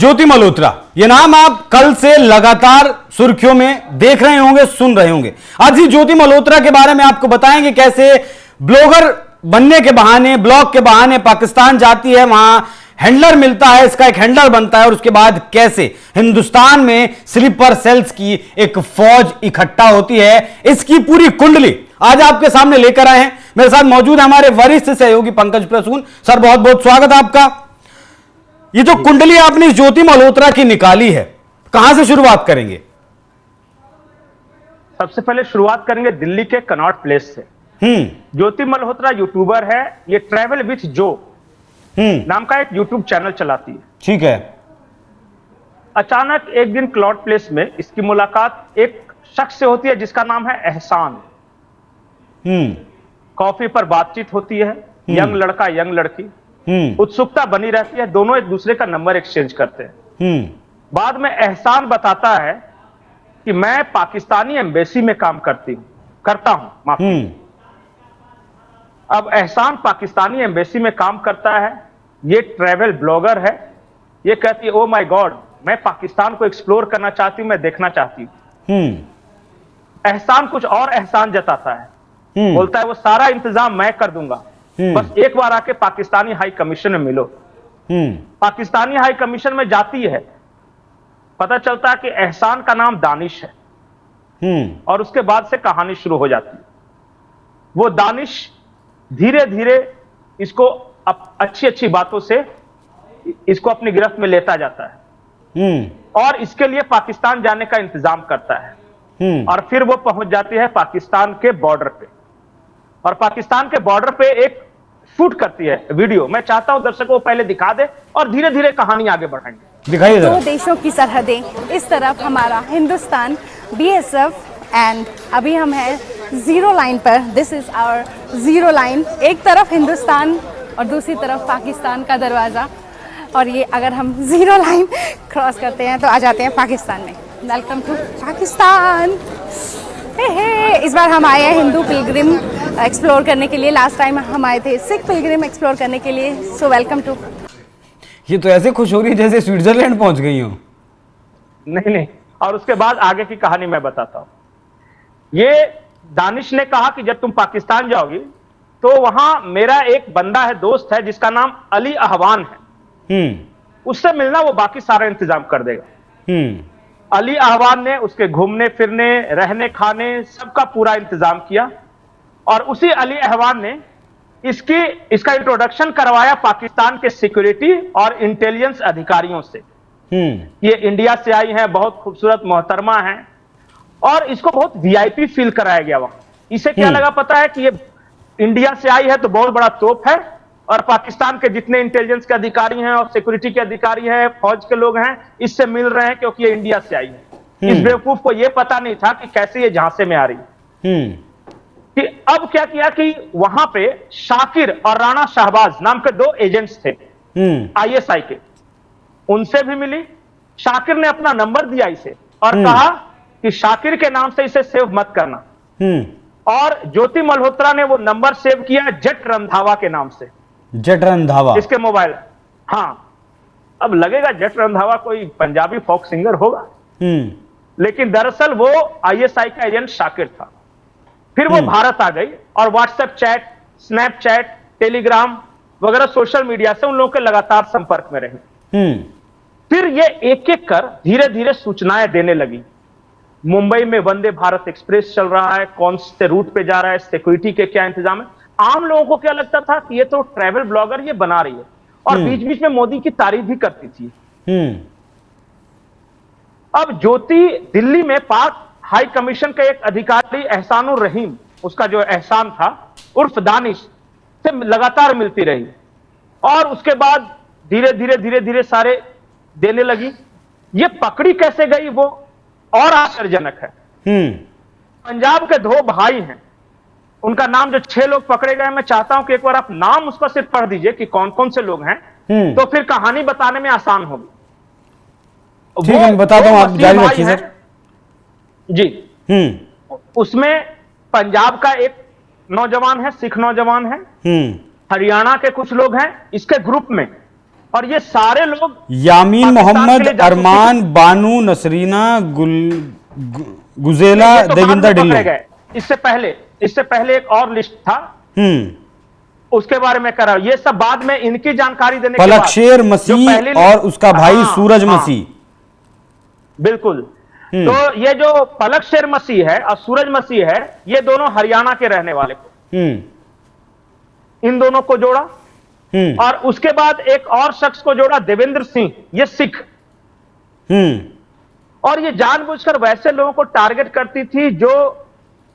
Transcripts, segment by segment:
ज्योति मल्होत्रा, ये नाम आप कल से लगातार सुर्खियों में देख रहे होंगे, सुन रहे होंगे। आज ही ज्योति मल्होत्रा के बारे में आपको बताएंगे कैसे ब्लॉगर बनने के बहाने, ब्लॉग के बहाने पाकिस्तान जाती है, वहां हैंडलर मिलता है, इसका एक हैंडलर बनता है और उसके बाद कैसे हिंदुस्तान में स्लीपर सेल्स की एक फौज इकट्ठा होती है। इसकी पूरी कुंडली आज आपके सामने लेकर आए हैं। मेरे साथ मौजूद है हमारे वरिष्ठ सहयोगी पंकज प्रसून। सर, बहुत बहुत स्वागत है आपका। ये जो कुंडली आपने ज्योति मल्होत्रा की निकाली है, कहां से शुरुआत करेंगे? सबसे पहले शुरुआत करेंगे दिल्ली के कनॉट प्लेस से। ज्योति मल्होत्रा यूट्यूबर है। ये ट्रैवल विथ जो नाम का एक यूट्यूब चैनल चलाती है। ठीक है। अचानक एक दिन क्लॉट प्लेस में इसकी मुलाकात एक शख्स से होती है जिसका नाम है एहसान। कॉफी पर बातचीत होती है। यंग लड़का, यंग लड़की, उत्सुकता बनी रहती है। दोनों एक दूसरे का नंबर एक्सचेंज करते हैं। बाद में एहसान बताता है कि मैं पाकिस्तानी एम्बेसी में काम करता हूं। माफी। अब एहसान पाकिस्तानी एम्बेसी में काम करता है। ये ट्रैवल ब्लॉगर है। ये कहती है, ओ माय गॉड, मैं पाकिस्तान को एक्सप्लोर करना चाहती हूं, मैं देखना चाहती हूं। एहसान कुछ और एहसान जताता है। बोलता है वो सारा इंतजाम मैं कर दूंगा, बस एक बार आके पाकिस्तानी हाई कमीशन में मिलो। पाकिस्तानी हाई कमीशन में जाती है। पता चलता है कि एहसान का नाम दानिश है। और उसके बाद से कहानी शुरू हो जाती है। वो दानिश धीरे धीरे इसको अच्छी अच्छी बातों से इसको अपनी गिरफ्त में लेता जाता है और इसके लिए पाकिस्तान जाने का इंतजाम करता है। और फिर वो पहुंच जाती है पाकिस्तान के बॉर्डर पे। और पाकिस्तान के बॉर्डर पे एक शूट करती है वीडियो। मैं चाहता हूं दर्शकों को पहले दिखा दे और धीरे धीरे कहानी आगे बढ़ाएंगे। दिखाइए। दो देशों की सरहदें, इस तरफ हमारा हिंदुस्तान, BSF, एंड अभी हम हैं जीरो लाइन पर। This is our zero line. एक तरफ हिंदुस्तान और दूसरी तरफ पाकिस्तान का दरवाज़ा। और ये अगर हम जीरो लाइन क्रॉस करते हैं तो आ जाते हैं पाकिस्तान में। Welcome to Pakistan. इस बार हम आए हैं हिंदू पिलग्रिम एक्सप्लोर करने के लिए। लास्ट टाइम हम आए थे सिख पिलग्रिम एक्सप्लोर करने के लिए। So welcome to. ये तो ऐसे खुश हो रही है जैसे स्विट्जरलैंड पहुंच गई हो। नहीं। और उसके बाद आगे की कहानी मैं बताता हूं। ये दानिश ने कहा कि जब तुम पाकिस्तान जाओगी तो वहां मेरा एक बंदा है, दोस्त है, जिसका नाम अली अहवान है। उससे मिलना, वो बाकी सारा इंतजाम कर देगा। अली अहवान ने उसके घूमने फिरने, रहने खाने सबका पूरा इंतजाम किया। और उसी अली अहवान ने इसका इंट्रोडक्शन करवाया पाकिस्तान के सिक्योरिटी और इंटेलिजेंस अधिकारियों से। ये इंडिया से आई है, बहुत खूबसूरत मोहतरमा है। और इसको बहुत VIP फील कराया गया वहां। इसे क्या लगा पता है कि ये इंडिया से आई है तो बहुत बड़ा तोप है और पाकिस्तान के जितने इंटेलिजेंस के अधिकारी हैं और सिक्योरिटी के अधिकारी हैं, फौज के लोग हैं, इससे मिल रहे हैं क्योंकि ये इंडिया से आई है। इस बेवकूफ को यह पता नहीं था कि कैसे ये झांसे में आ रही कि अब क्या किया कि वहां पे शाकिर और राणा शहबाज नाम के दो एजेंट्स थे ISI के। उनसे भी मिली। शाकिर ने अपना नंबर दिया इसे और कहा कि शाकिर के नाम से इसे सेव मत करना। और ज्योति मल्होत्रा ने वो नंबर सेव किया जट रंधावा के नाम से। जट रंधावा इसके मोबाइल। हाँ, अब लगेगा जट रंधावा कोई पंजाबी फोक सिंगर होगा, लेकिन दरअसल वो ISI का एजेंट शाकिर था। फिर वो भारत आ गई और व्हाट्सएप चैट, स्नैपचैट, टेलीग्राम वगैरह सोशल मीडिया से उन लोगों के लगातार संपर्क में रही। फिर ये एक एक कर धीरे धीरे सूचनाएं देने लगी। मुंबई में वंदे भारत एक्सप्रेस चल रहा है, कौन से रूट पे जा रहा है, सिक्योरिटी के क्या इंतजाम है। आम लोगों को क्या लगता था कि ये तो ट्रैवल ब्लॉगर ये बना रही है और बीच बीच में मोदी की तारीफ भी करती थी। अब ज्योति दिल्ली में पाक हाई कमीशन का एक अधिकारी एहसानुर रहीम, उसका जो एहसान था उर्फ दानिश, से लगातार मिलती रही। और उसके बाद धीरे धीरे सारे देने लगी। ये पकड़ी कैसे गई वो और आश्चर्यजनक है। पंजाब के दो भाई हैं, उनका नाम जो 6 लोग पकड़े गए, मैं चाहता हूं कि एक बार आप नाम उसका सिर्फ पढ़ दीजिए कि कौन कौन से लोग हैं, तो फिर कहानी बताने में आसान होगी। ठीक है, बताता हूं, आप जारी रखिए सर। जी। उसमें पंजाब का एक नौजवान है, सिख नौजवान है, हरियाणा के कुछ लोग हैं इसके ग्रुप में, और ये सारे लोग यामीन पाकिस्तान के मोहम्मद, लिए जासूसी- अरमान, बानू, नसरीना, गुजेला, ये तो बाद देविंदर में ढिल्लों। पकड़े गए। इससे पहले एक और लिस्ट था, उसके बारे में कर रहा हूं। ये सब बाद में इनकी जानकारी देने के बाद पलकशेर जो मसीह पहली और उसका भाई हाँ, सूरज हाँ, मसीह। बिल्कुल। तो ये जो पलकशेर मसीह है और सूरज मसीह है, ये दोनों हरियाणा के रहने वाले को, इन दोनों को जोड़ा। और उसके बाद एक और शख्स को जोड़ा, देवेंद्र सिंह, ये सिख। और ये जानबूझकर वैसे लोगों को टारगेट करती थी जो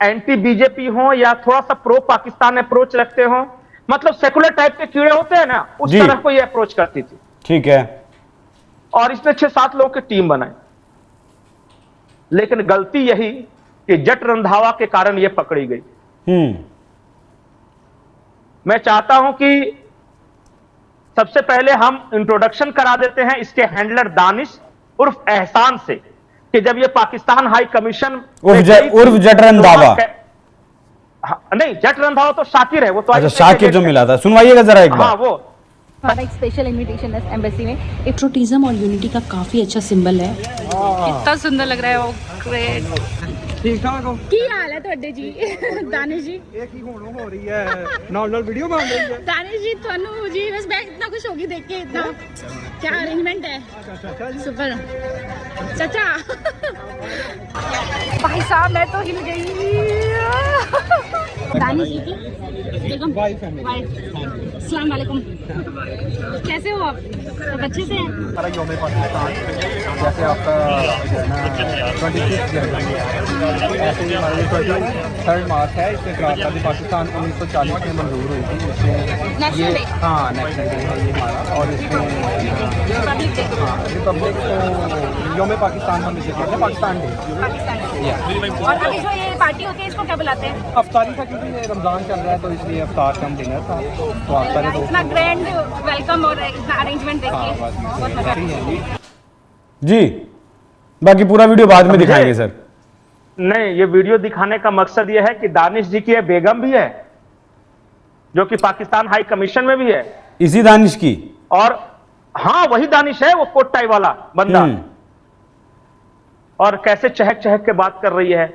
एंटी बीजेपी हो या थोड़ा सा प्रो पाकिस्तान अप्रोच रखते हो, मतलब सेकुलर टाइप के कीड़े होते हैं ना, उस जी। तरह को ये अप्रोच करती थी। ठीक है। और इसने 6-7 लोगों की टीम बनाई, लेकिन गलती यही कि जट रंधावा के कारण यह पकड़ी गई। मैं चाहता हूं कि सबसे पहले हम इंट्रोडक्शन करा देते हैं इसके हैंडलर दानिश उर्फ एहसान से, कि जब ये पाकिस्तान हाई कमीशन उर्फ जट रंधावा। नहीं, जट रंधावा तो शाकिर है, वो तो अच्छा, शाकिर जो मिला था, सुनवाइएगा जरा एक हाँ बार। वो हमारा एक स्पेशल इनविटेशन है एम्बेसी में। पेट्रोटिज्म और यूनिटी का काफी अच्छा सिंबल है। कितना सुंदर लग रहा है वो। ग्रेट। ठीक ठाक हो? की हाल है ਤੁਹਾਡੇ ਜੀ दानिश जी? एक ही हो रही है, नाल वीडियो बन रही है। दानिश जी ਤੁਹਾਨੂੰ जी बस मैं इतना खुश होगी देख के, इतना क्या अरेंजमेंट है। सुपर चाचा। भाई साहब मैं तो हिल गई। दानिश जी की बेगम वाइफ है मेरी। अस्सलाम वालेकुम, कैसे हो आप? सब अच्छे से हैं? हमारा योम पाकिस्तान जैसे आपका 26 जनवरी है, ऐसे ही हमारा 23 मार्च है। इससे आज़ादी पाकिस्तान 1940 में मंजूर हुई थी। इसमें नेशनल डे। हाँ, नेशनल डे है ये हमारा। और इसमें रिपब्लिक डे। हाँ, रिपब्लिक को योम पाकिस्तान हम इसे कहते हैं, पाकिस्तान डे। और अभी जो ये पार्टी होती है इसको क्या बुलाते हैं? अफ्तारी था, क्योंकि ये रमज़ान चल रहा है तो इसलिए अफ्तार कम डिनर था, तो अफ्तारी तो इतना ग्रैंड वेलकम और इतना अरेंजमेंट देख के हाँ, बस बहुत मजा ऐसे ही है जी। जी, बाकी पूरा वीडियो बाद में दिखाएंगे सर। नहीं, ये वीडियो दिखाने का मकसद यह है कि दानिश जी की बेगम भी है, जो कि पाकिस्तान हाई कमीशन में भी है, इसी दानिश की। और हाँ वही दानिश है, वो कोट टाई वाला बंदा। और कैसे चहक चहक के बात कर रही है,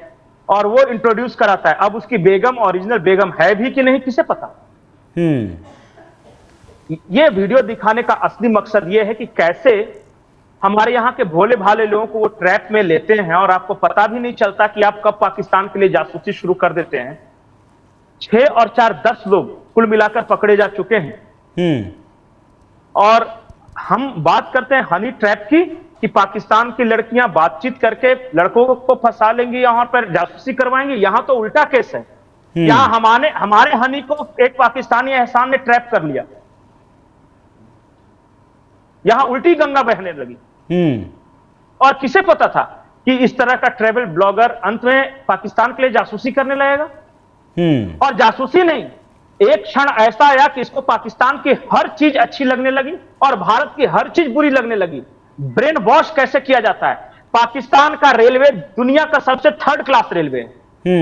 और वो इंट्रोड्यूस कराता है। अब उसकी बेगम ओरिजिनल बेगम है भी कि नहीं, किसे पता। ये वीडियो दिखाने का असली मकसद ये है कि कैसे हमारे यहाँ के भोले भाले लोगों को वो ट्रैप में लेते हैं और आपको पता भी नहीं चलता कि आप कब पाकिस्तान के लिए जासूसी शुरू कर देते हैं। 6 और 4 10 लोग कुल मिलाकर पकड़े जा चुके हैं। और हम बात करते हैं हनी ट्रैप की, कि पाकिस्तान की लड़कियां बातचीत करके लड़कों को फंसा लेंगी, यहां पर जासूसी करवाएंगी। यहां तो उल्टा केस है। यहां हमारे हनी को एक पाकिस्तानी एहसान ने ट्रैप कर लिया। यहां उल्टी गंगा बहने लगी। और किसे पता था कि इस तरह का ट्रैवल ब्लॉगर अंत में पाकिस्तान के लिए जासूसी करने लगेगा। और जासूसी नहीं, एक क्षण ऐसा आया कि इसको पाकिस्तान की हर चीज अच्छी लगने लगी और भारत की हर चीज बुरी लगने लगी। ब्रेन वॉश कैसे किया जाता है। पाकिस्तान का रेलवे दुनिया का सबसे 3rd क्लास रेलवे है,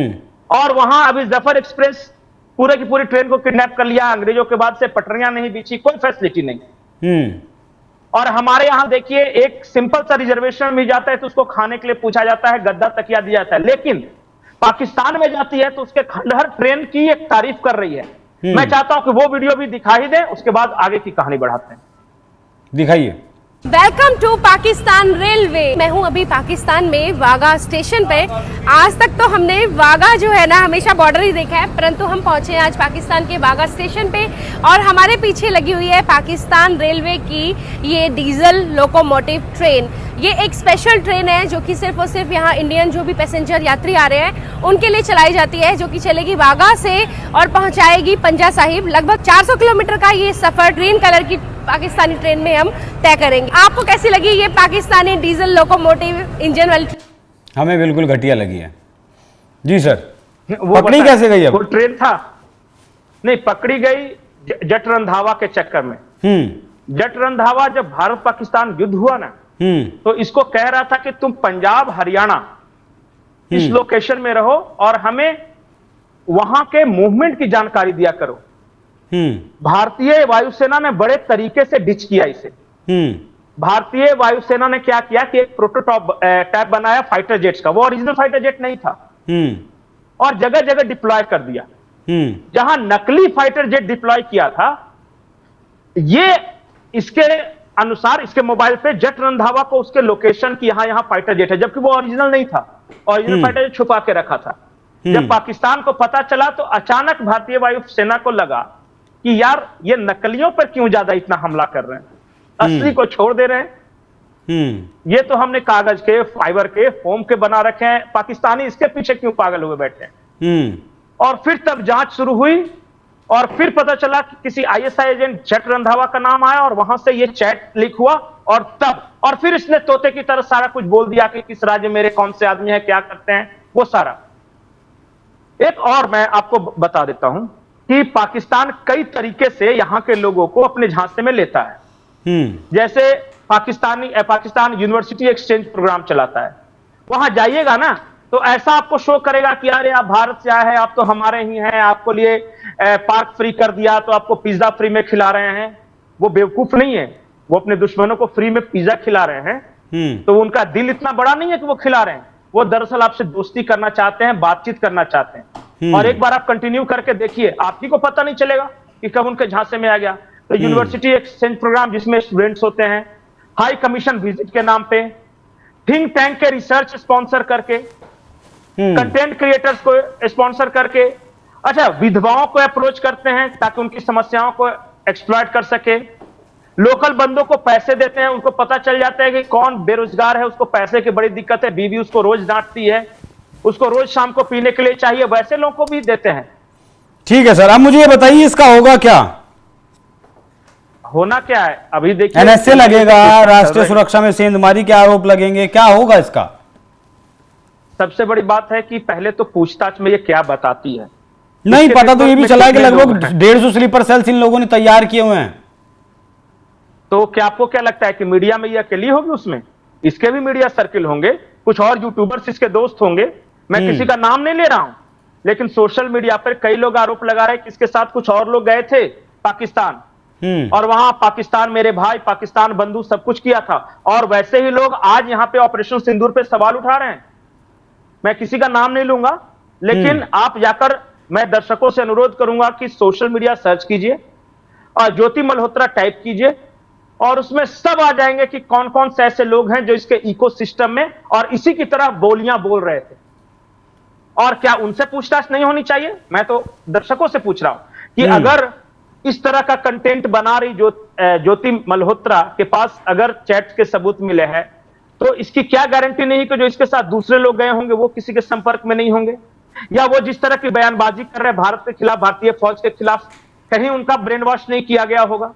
और वहां अभी जफर एक्सप्रेस पूरे की पूरी ट्रेन को किडनैप कर लिया। अंग्रेजों के बाद से पटरियां नहीं बिछी, कोई फैसिलिटी नहीं। और हमारे यहां देखिए, एक सिंपल सा रिजर्वेशन मिल जाता है तो उसको खाने के लिए पूछा जाता है, गद्दा तकिया दिया जाता है। लेकिन पाकिस्तान में जाती है तो उसके खंडहर ट्रेन की एक तारीफ कर रही है। मैं चाहता हूं कि वो वीडियो भी दिखा ही दें, उसके बाद आगे की कहानी बढ़ाते हैं। दिखाइए। Welcome to Pakistan railway. मैं हूं अभी पाकिस्तान में वाघा स्टेशन पे। आज तक तो हमने वाघा जो है ना हमेशा बॉर्डर ही देखा है, परंतु हम पहुंचे आज पाकिस्तान के वाघा स्टेशन पे और हमारे पीछे लगी हुई है पाकिस्तान रेलवे की ये डीजल लोकोमोटिव ट्रेन। ये एक स्पेशल ट्रेन है जो कि सिर्फ और सिर्फ यहाँ इंडियन जो भी पैसेंजर यात्री आ रहे हैं उनके लिए चलाई जाती है, जो कि चलेगी वाघा से और पहुंचाएगी पंजा साहिब। लगभग 400 किलोमीटर का ये सफर ग्रीन कलर की पाकिस्तानी ट्रेन में हम तय करेंगे। आपको कैसी लगी ये पाकिस्तानी डीजल लोकोमोटिव इंजन वाली? हमें बिल्कुल घटिया लगी है जी सर। वो पकड़ी कैसे गई? अब वो ट्रेन था नहीं, पकड़ी गई जट रंधावा के चक्कर में। जट रंधावा जब भारत पाकिस्तान युद्ध हुआ ना, तो इसको कह रहा था कि तुम पंजाब हरियाणा इस लोकेशन में रहो और हमें वहां के मूवमेंट की जानकारी दिया करो। भारतीय वायुसेना ने बड़े तरीके से डिच किया इसे। भारतीय वायुसेना ने क्या किया कि एक प्रोटोटाइप बनाया फाइटर जेट्स का, वो ओरिजिनल फाइटर जेट नहीं था, और जगह जगह डिप्लॉय कर दिया। जहां नकली फाइटर जेट डिप्लॉय किया था, ये इसके अनुसार इसके मोबाइल पे जेट रंधावा को उसके लोकेशन की यहां फाइटर जेट है, जबकि वो ओरिजिनल नहीं था, ओरिजिनल फाइटर जेट छुपा के रखा था। जब पाकिस्तान को पता चला तो अचानक भारतीय वायुसेना को लगा कि यार ये नकलियों पर क्यों ज्यादा इतना हमला कर रहे हैं, असली को छोड़ दे रहे हैं। ये तो हमने कागज के, फाइबर के, फोम के बना रखे हैं, पाकिस्तानी इसके पीछे क्यों पागल हुए बैठे हैं। और फिर तब जांच शुरू हुई और फिर पता चला कि किसी आईएसआई एजेंट जेट रंधावा का नाम आया और वहां से ये चैट लीक हुआ, और फिर इसने तोते की तरह सारा कुछ बोल दिया कि किस राज्य मेरे कौन से आदमी है, क्या करते हैं, वो सारा। एक और मैं आपको बता देता हूं कि पाकिस्तान कई तरीके से यहां के लोगों को अपने झांसे में लेता है। जैसे पाकिस्तान यूनिवर्सिटी एक्सचेंज प्रोग्राम चलाता है। वहां जाइएगा ना तो ऐसा आपको शो करेगा कि अरे आप भारत से आए हैं, आप तो हमारे ही हैं, आपको लिए पार्क फ्री कर दिया तो आपको पिज्जा फ्री में खिला रहे हैं। वो बेवकूफ नहीं है, वो अपने दुश्मनों को फ्री में पिज्जा खिला रहे हैं, तो उनका दिल इतना बड़ा नहीं है कि वो खिला रहे हैं। वो दरअसल आपसे दोस्ती करना चाहते हैं, बातचीत करना चाहते हैं। और एक बार आप कंटिन्यू करके देखिए, आप ही को पता नहीं चलेगा कि कब उनके झांसे में आ गया। तो यूनिवर्सिटी एक्सचेंज प्रोग्राम जिसमें स्टूडेंट्स होते हैं, हाई कमीशन विजिट के नाम पे, थिंक टैंक के रिसर्च स्पॉन्सर करके, कंटेंट क्रिएटर्स को स्पॉन्सर करके, अच्छा विधवाओं को अप्रोच करते हैं ताकि उनकी समस्याओं को एक्सप्लॉइट कर सके, लोकल बंदों को पैसे देते हैं, उनको पता चल जाता है कि कौन बेरोजगार है, उसको पैसे की बड़ी दिक्कत है, बीवी उसको रोज डांटती है, उसको रोज शाम को पीने के लिए चाहिए, वैसे लोगों को भी देते हैं। ठीक है सर, अब मुझे ये बताइए इसका होगा क्या? होना क्या है अभी देखिए, एनएसए लगेगा, राष्ट्रीय सुरक्षा में सेंधमारी के आरोप लगेंगे, क्या होगा इसका? सबसे बड़ी बात है कि पहले तो पूछताछ में ये क्या बताती है। नहीं पता तो ये भी चला है कि लगभग 150 स्लीपर सेल्स इन लोगों ने तैयार किए हुए हैं। तो क्या आपको क्या लगता है कि मीडिया में ये अकेली होगी? उसमें इसके भी मीडिया सर्किल होंगे, कुछ और यूट्यूबर्स इसके दोस्त होंगे, मैं किसी का नाम नहीं ले रहा हूं, लेकिन सोशल मीडिया पर कई लोग आरोप लगा रहे हैं कि इसके साथ कुछ और लोग गए थे पाकिस्तान, और वहां पाकिस्तान मेरे भाई, पाकिस्तान बंधु सब कुछ किया था, और वैसे ही लोग आज यहां पे ऑपरेशन सिंदूर पे सवाल उठा रहे हैं। मैं किसी का नाम नहीं लूंगा, लेकिन आप जाकर, मैं दर्शकों से अनुरोध करूंगा कि सोशल मीडिया सर्च कीजिए और ज्योति मल्होत्रा टाइप कीजिए, और उसमें सब आ जाएंगे कि कौन कौन से ऐसे लोग हैं जो इसके इकोसिस्टम में और इसी की तरह बोलियां बोल रहे थे। और क्या उनसे पूछताछ नहीं होनी चाहिए? मैं तो दर्शकों से पूछ रहा हूं कि अगर इस तरह का कंटेंट बना रही ज्योति मल्होत्रा के पास अगर चैट के सबूत मिले हैं, तो इसकी क्या गारंटी नहीं कि जो इसके साथ दूसरे लोग गए होंगे वो किसी के संपर्क में नहीं होंगे, या वो जिस तरह की बयानबाजी कर रहे हैं भारत के खिलाफ, भारतीय फौज के खिलाफ, कहीं उनका ब्रेन वॉश नहीं किया गया होगा।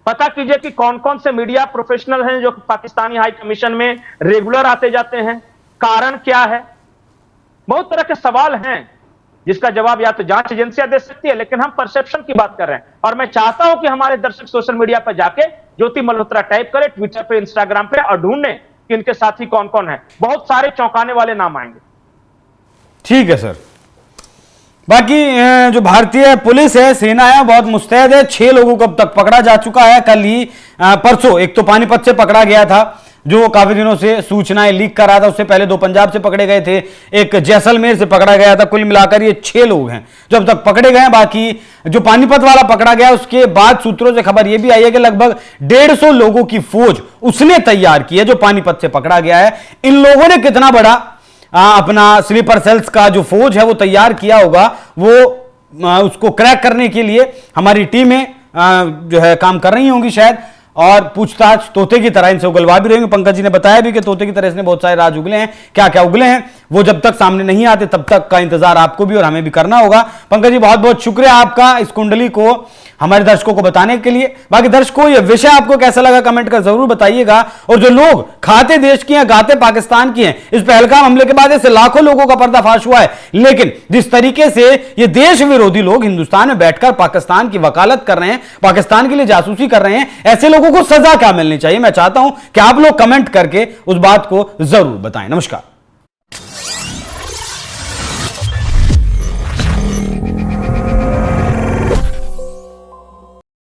पता कीजिए कि कौन कौन से मीडिया प्रोफेशनल हैं जो पाकिस्तानी हाई कमीशन में रेगुलर आते जाते हैं, कारण क्या है। बहुत तरह के सवाल हैं जिसका जवाब या तो जांच एजेंसियां दे सकती है, लेकिन हम परसेप्शन की बात कर रहे हैं। और मैं चाहता हूं कि हमारे दर्शक सोशल मीडिया पर जाके ज्योति मल्होत्रा टाइप करें, ट्विटर पे, इंस्टाग्राम पे, और ढूंढें कि इनके साथी कौन कौन है। बहुत सारे चौंकाने वाले नाम आएंगे। ठीक है सर। बाकी जो भारतीय पुलिस है, सेना है, बहुत मुस्तैद है। 6 लोगों को अब तक पकड़ा जा चुका है। कल ही परसों एक तो पानीपत से पकड़ा गया था, जो काफी दिनों से सूचनाएं लीक कर रहा था। उससे पहले 2 पंजाब से पकड़े गए थे, एक जैसलमेर से पकड़ा गया था। कुल मिलाकर ये 6 लोग हैं जो अब तक पकड़े गए हैं। बाकी जो पानीपत वाला पकड़ा गया, उसके बाद सूत्रों से खबर यह भी आई है कि लगभग 150 लोगों की फौज उसने तैयार की है, जो पानीपत से पकड़ा गया है। इन लोगों ने कितना बड़ा अपना स्लीपर सेल्स का जो फौज है वो तैयार किया होगा, वो उसको क्रैक करने के लिए हमारी टीमें जो है काम कर रही होंगी शायद, और पूछताछ तोते की तरह इनसे उगलवा भी रहेंगे। पंकज जी ने बताया भी कि तोते की तरह इसने बहुत सारे राज उगले हैं। क्या क्या उगले हैं वो जब तक सामने नहीं आते तब तक का इंतजार आपको भी और हमें भी करना होगा। पंकज जी, बहुत बहुत शुक्रिया आपका इस कुंडली को हमारे दर्शकों को बताने के लिए। बाकी दर्शकों, यह विषय आपको कैसा लगा कमेंट कर जरूर बताइएगा। और जो लोग खाते देश की हैं, गाते पाकिस्तान की हैं, इस पहलगाम हमले के बाद ऐसे लाखों लोगों का पर्दाफाश हुआ है, लेकिन जिस तरीके से ये देश विरोधी लोग हिंदुस्तान में बैठकर पाकिस्तान की वकालत कर रहे हैं, पाकिस्तान के लिए जासूसी कर रहे हैं, ऐसे लोगों को सजा क्या मिलनी चाहिए, मैं चाहता हूं कि आप लोग कमेंट करके उस बात को जरूर बताएं। नमस्कार।